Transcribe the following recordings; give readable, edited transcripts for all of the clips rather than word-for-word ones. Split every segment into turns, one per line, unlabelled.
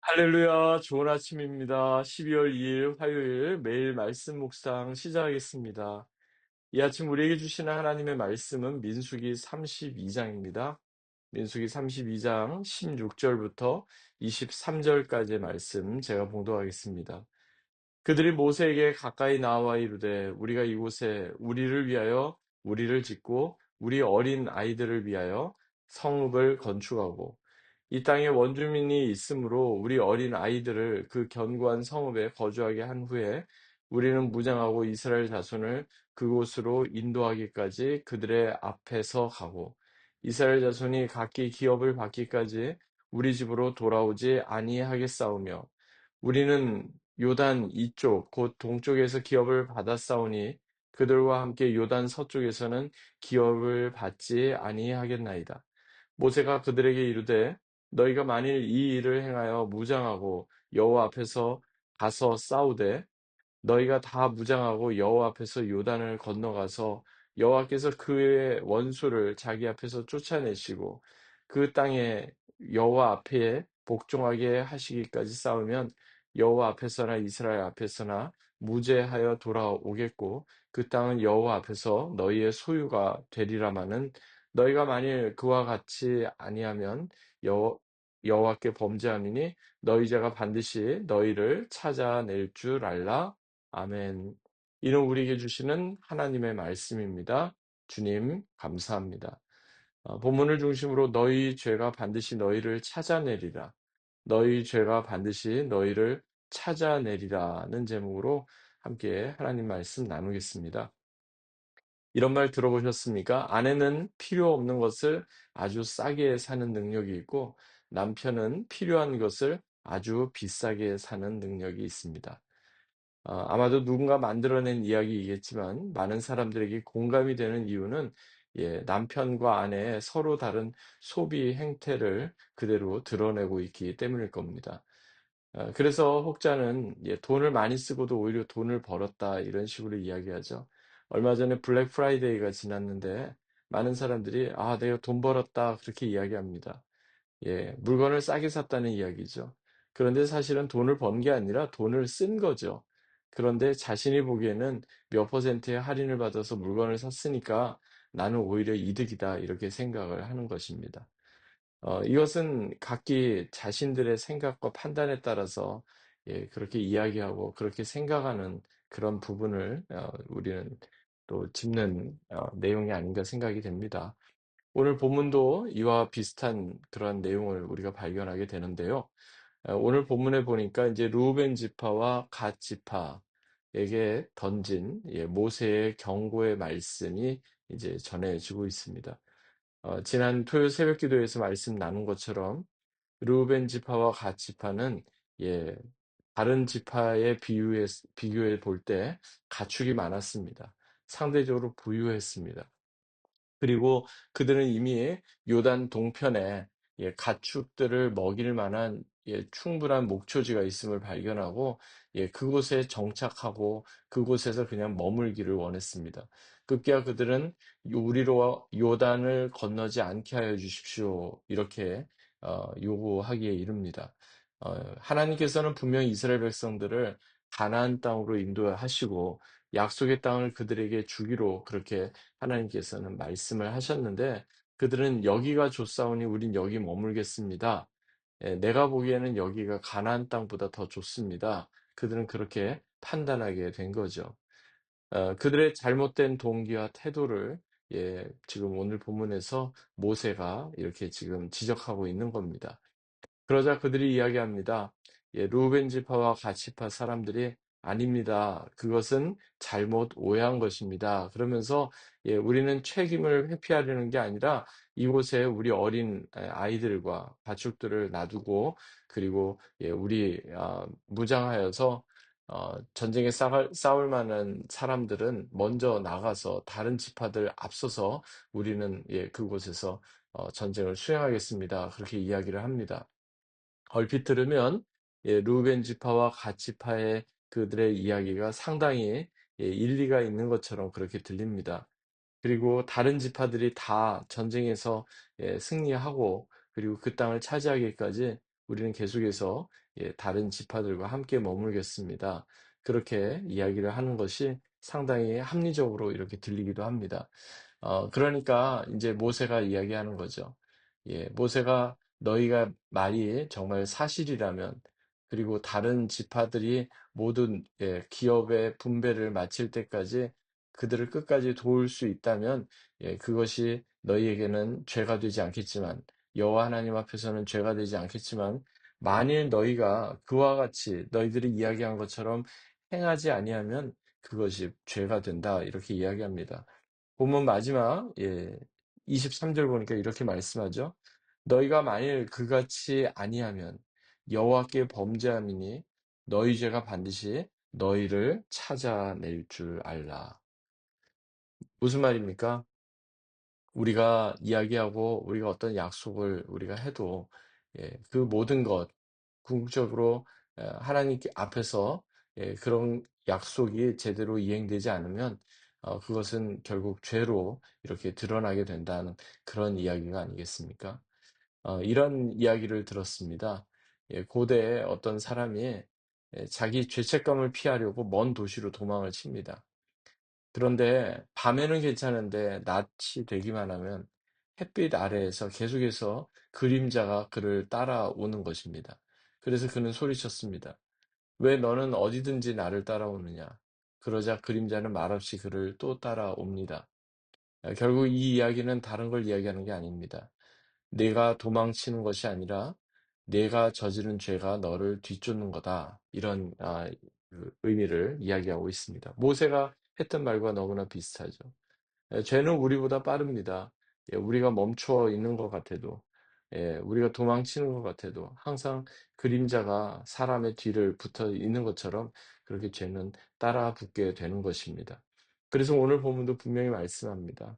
할렐루야, 좋은 아침입니다. 12월 2일 화요일 매일 말씀 묵상 시작하겠습니다. 이 아침 우리에게 주시는 하나님의 말씀은 민수기 32장입니다. 민수기 32장 16절부터 23절까지의 말씀 제가 봉독하겠습니다. 그들이 모세에게 가까이 나와 이르되 우리가 이곳에 우리를 위하여 우리를 짓고 우리 어린 아이들을 위하여 성읍을 건축하고 이 땅에 원주민이 있으므로 우리 어린 아이들을 그 견고한 성읍에 거주하게 한 후에 우리는 무장하고 이스라엘 자손을 그곳으로 인도하기까지 그들의 앞에서 가고 이스라엘 자손이 각기 기업을 받기까지 우리 집으로 돌아오지 아니하겠사오며 우리는 요단 이쪽 곧 동쪽에서 기업을 받았사오니 그들과 함께 요단 서쪽에서는 기업을 받지 아니하겠나이다. 모세가 그들에게 이르되 너희가 만일 이 일을 행하여 무장하고 여호와 앞에서 가서 싸우되 너희가 다 무장하고 여호와 앞에서 요단을 건너가서 여호와께서 그의 원수를 자기 앞에서 쫓아내시고 그 땅에 여호와 앞에 복종하게 하시기까지 싸우면 여호와 앞에서나 이스라엘 앞에서나 무죄하여 돌아오겠고 그 땅은 여호와 앞에서 너희의 소유가 되리라마는 너희가 만일 그와 같이 아니하면 여호와께 범죄함이니 너희 자가 반드시 너희를 찾아낼 줄 알라. 아멘. 이는 우리에게 주시는 하나님의 말씀입니다. 주님, 감사합니다. 본문을 중심으로 너희 죄가 반드시 너희를 찾아내리라. 너희 죄가 반드시 너희를 찾아내리라는 제목으로 함께 하나님 말씀 나누겠습니다. 이런 말 들어보셨습니까? 아내는 필요 없는 것을 아주 싸게 사는 능력이 있고 남편은 필요한 것을 아주 비싸게 사는 능력이 있습니다. 아마도 누군가 만들어낸 이야기이겠지만 많은 사람들에게 공감이 되는 이유는 남편과 아내의 서로 다른 소비 행태를 그대로 드러내고 있기 때문일 겁니다. 그래서 혹자는 돈을 많이 쓰고도 오히려 돈을 벌었다 이런 식으로 이야기하죠. 얼마 전에 블랙 프라이데이가 지났는데 많은 사람들이 내가 돈 벌었다 그렇게 이야기합니다. 물건을 싸게 샀다는 이야기죠. 그런데 사실은 돈을 번 게 아니라 돈을 쓴 거죠. 그런데 자신이 보기에는 몇 퍼센트의 할인을 받아서 물건을 샀으니까 나는 오히려 이득이다 이렇게 생각을 하는 것입니다. 이것은 각기 자신들의 생각과 판단에 따라서 그렇게 이야기하고 그렇게 생각하는 그런 부분을 우리는 또 짚는 내용이 아닌가 생각이 됩니다. 오늘 본문도 이와 비슷한 그런 내용을 우리가 발견하게 되는데요. 오늘 본문에 보니까 이제 루벤 지파와 갓 지파에게 던진 모세의 경고의 말씀이 이제 전해지고 있습니다. 지난 토요일 새벽 기도에서 말씀 나눈 것처럼 르우벤 지파와 갓 지파는 예, 다른 지파에 비교해 볼 때 가축이 많았습니다. 상대적으로 부유했습니다. 그리고 그들은 이미 요단 동편에 가축들을 먹일 만한 충분한 목초지가 있음을 발견하고 그곳에 정착하고 그곳에서 그냥 머물기를 원했습니다. 급기야 그들은 우리로 요단을 건너지 않게 하여 주십시오. 이렇게 요구하기에 이릅니다. 하나님께서는 분명히 이스라엘 백성들을 가나안 땅으로 인도하시고 약속의 땅을 그들에게 주기로 그렇게 하나님께서는 말씀을 하셨는데 그들은 여기가 좋사오니 우린 여기 머물겠습니다. 내가 보기에는 여기가 가나안 땅보다 더 좋습니다. 그들은 그렇게 판단하게 된 거죠. 그들의 잘못된 동기와 태도를 지금 오늘 본문에서 모세가 이렇게 지금 지적하고 있는 겁니다. 그러자 그들이 이야기합니다. 루벤 지파와 갓 지파 사람들이 아닙니다. 그것은 잘못 오해한 것입니다. 그러면서 우리는 책임을 회피하려는 게 아니라 이곳에 우리 어린 아이들과 가축들을 놔두고 그리고 우리 무장하여서 전쟁에 싸울 만한 사람들은 먼저 나가서 다른 지파들 앞서서 우리는 그곳에서 전쟁을 수행하겠습니다. 그렇게 이야기를 합니다. 얼핏 들으면 루벤 지파와 갓 지파의 그들의 이야기가 상당히 일리가 있는 것처럼 그렇게 들립니다. 그리고 다른 지파들이 다 전쟁에서 승리하고 그리고 그 땅을 차지하기까지 우리는 계속해서 다른 지파들과 함께 머물겠습니다. 그렇게 이야기를 하는 것이 상당히 합리적으로 이렇게 들리기도 합니다. 그러니까 이제 모세가 이야기하는 거죠. 모세가 너희가 말이 정말 사실이라면, 그리고 다른 지파들이 모든 기업의 분배를 마칠 때까지 그들을 끝까지 도울 수 있다면, 그것이 너희에게는 죄가 되지 않겠지만, 여호와 하나님 앞에서는 죄가 되지 않겠지만, 만일 너희가 그와 같이 너희들이 이야기한 것처럼 행하지 아니하면 그것이 죄가 된다, 이렇게 이야기합니다. 본문 마지막 23절 보니까 이렇게 말씀하죠. 너희가 만일 그같이 아니하면 여호와께 범죄함이니 너희 죄가 반드시 너희를 찾아낼 줄 알라. 무슨 말입니까? 우리가 이야기하고 우리가 어떤 약속을 우리가 해도 그 모든 것 궁극적으로 하나님 앞에서 그런 약속이 제대로 이행되지 않으면 그것은 결국 죄로 이렇게 드러나게 된다는 그런 이야기가 아니겠습니까? 이런 이야기를 들었습니다. 고대에 어떤 사람이 자기 죄책감을 피하려고 먼 도시로 도망을 칩니다. 그런데 밤에는 괜찮은데 낮이 되기만 하면 햇빛 아래에서 계속해서 그림자가 그를 따라오는 것입니다. 그래서 그는 소리쳤습니다. 왜 너는 어디든지 나를 따라오느냐? 그러자 그림자는 말없이 그를 또 따라옵니다. 결국 이 이야기는 다른 걸 이야기하는 게 아닙니다. 내가 도망치는 것이 아니라 내가 저지른 죄가 너를 뒤쫓는 거다. 이런 그 의미를 이야기하고 있습니다. 모세가 했던 말과 너무나 비슷하죠. 죄는 우리보다 빠릅니다. 우리가 멈춰 있는 것 같아도, 우리가 도망치는 것 같아도 항상 그림자가 사람의 뒤를 붙어 있는 것처럼 그렇게 죄는 따라 붙게 되는 것입니다. 그래서 오늘 본문도 분명히 말씀합니다.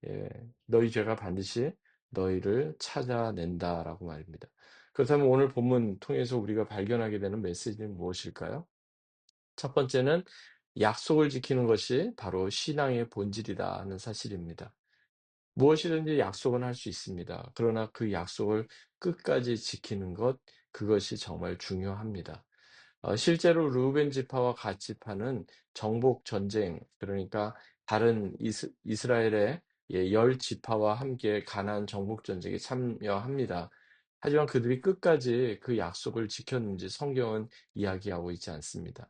예, 너희 죄가 반드시 너희를 찾아낸다라고 말입니다. 그렇다면 오늘 본문 통해서 우리가 발견하게 되는 메시지는 무엇일까요? 첫 번째는 약속을 지키는 것이 바로 신앙의 본질이다 하는 사실입니다. 무엇이든지 약속은 할 수 있습니다. 그러나 그 약속을 끝까지 지키는 것, 그것이 정말 중요합니다. 실제로 루벤 지파와 갓 지파는 정복 전쟁, 그러니까 다른 이스라엘의 열 지파와 함께 가나안 정복 전쟁에 참여합니다. 하지만 그들이 끝까지 그 약속을 지켰는지 성경은 이야기하고 있지 않습니다.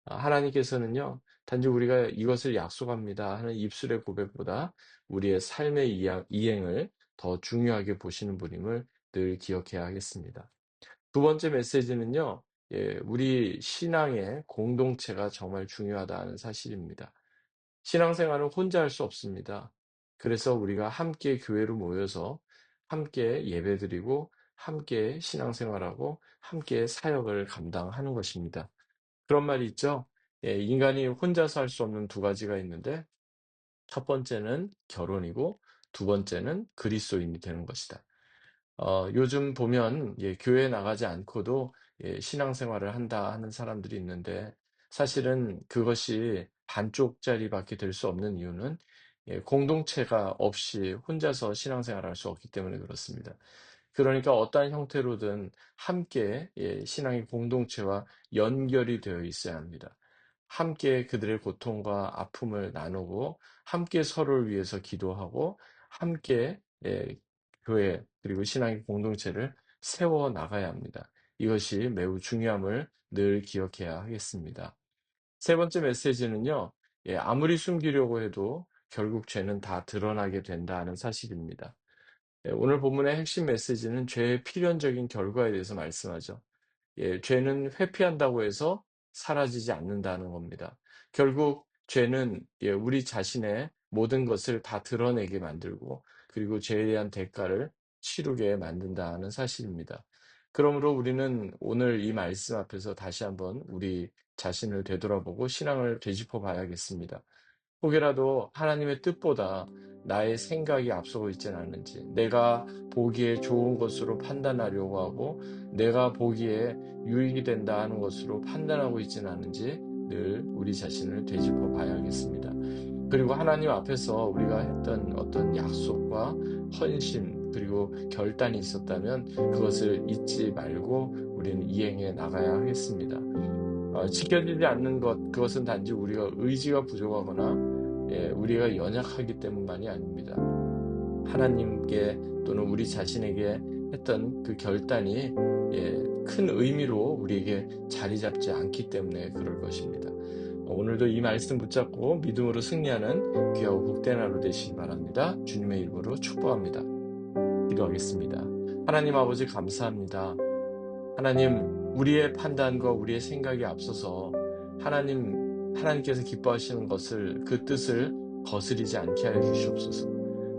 하나님께서는요, 단지 우리가 이것을 약속합니다 하는 입술의 고백보다 우리의 삶의 이행을 더 중요하게 보시는 분임을 늘 기억해야 하겠습니다. 두 번째 메시지는요, 우리 신앙의 공동체가 정말 중요하다는 사실입니다. 신앙생활은 혼자 할 수 없습니다. 그래서 우리가 함께 교회로 모여서 함께 예배드리고 함께 신앙생활하고 함께 사역을 감당하는 것입니다. 그런 말이 있죠. 인간이 혼자서 할 수 없는 두 가지가 있는데 첫 번째는 결혼이고 두 번째는 그리스도인이 되는 것이다. 요즘 보면 교회에 나가지 않고도 신앙생활을 한다 하는 사람들이 있는데 사실은 그것이 반쪽짜리밖에 될 수 없는 이유는 공동체가 없이 혼자서 신앙생활을 할 수 없기 때문에 그렇습니다. 그러니까 어떠한 형태로든 함께 신앙의 공동체와 연결이 되어 있어야 합니다. 함께 그들의 고통과 아픔을 나누고 함께 서로를 위해서 기도하고 함께 교회 그리고 신앙의 공동체를 세워 나가야 합니다. 이것이 매우 중요함을 늘 기억해야 하겠습니다. 세 번째 메시지는요. 아무리 숨기려고 해도 결국 죄는 다 드러나게 된다는 사실입니다. 오늘 본문의 핵심 메시지는 죄의 필연적인 결과에 대해서 말씀하죠. 죄는 회피한다고 해서 사라지지 않는다는 겁니다. 결국 죄는 우리 자신의 모든 것을 다 드러내게 만들고 그리고 죄에 대한 대가를 치르게 만든다는 사실입니다. 그러므로 우리는 오늘 이 말씀 앞에서 다시 한번 우리 자신을 되돌아보고 신앙을 되짚어 봐야겠습니다. 혹여라도 하나님의 뜻보다 나의 생각이 앞서고 있지는 않은지, 내가 보기에 좋은 것으로 판단하려고 하고, 내가 보기에 유익이 된다 하는 것으로 판단하고 있지는 않은지 늘 우리 자신을 되짚어 봐야겠습니다. 그리고 하나님 앞에서 우리가 했던 어떤 약속과 헌신, 그리고 결단이 있었다면 그것을 잊지 말고 우리는 이행해 나가야 하겠습니다. 지켜지지 않는 것, 그것은 단지 우리가 의지가 부족하거나 우리가 연약하기 때문만이 아닙니다. 하나님께 또는 우리 자신에게 했던 그 결단이 큰 의미로 우리에게 자리 잡지 않기 때문에 그럴 것입니다. 오늘도 이 말씀 붙잡고 믿음으로 승리하는 귀하고 복된 하루 되시기 바랍니다. 주님의 이름으로 축복합니다. 기도하겠습니다. 하나님 아버지 감사합니다. 하나님, 우리의 판단과 우리의 생각에 앞서서 하나님께서 기뻐하시는 것을, 그 뜻을 거스리지 않게 하여 주시옵소서.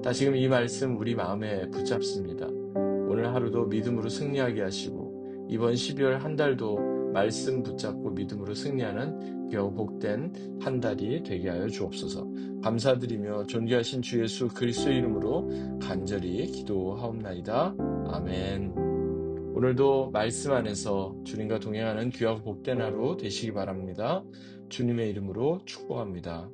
다시금 이 말씀 우리 마음에 붙잡습니다. 오늘 하루도 믿음으로 승리하게 하시고 이번 12월 한 달도 말씀 붙잡고 믿음으로 승리하는 귀하고 복된 한 달이 되게 하여 주옵소서. 감사드리며 존귀하신 주 예수 그리스도의 이름으로 간절히 기도하옵나이다. 아멘. 오늘도 말씀 안에서 주님과 동행하는 귀하고 복된 하루 되시기 바랍니다. 주님의 이름으로 축복합니다.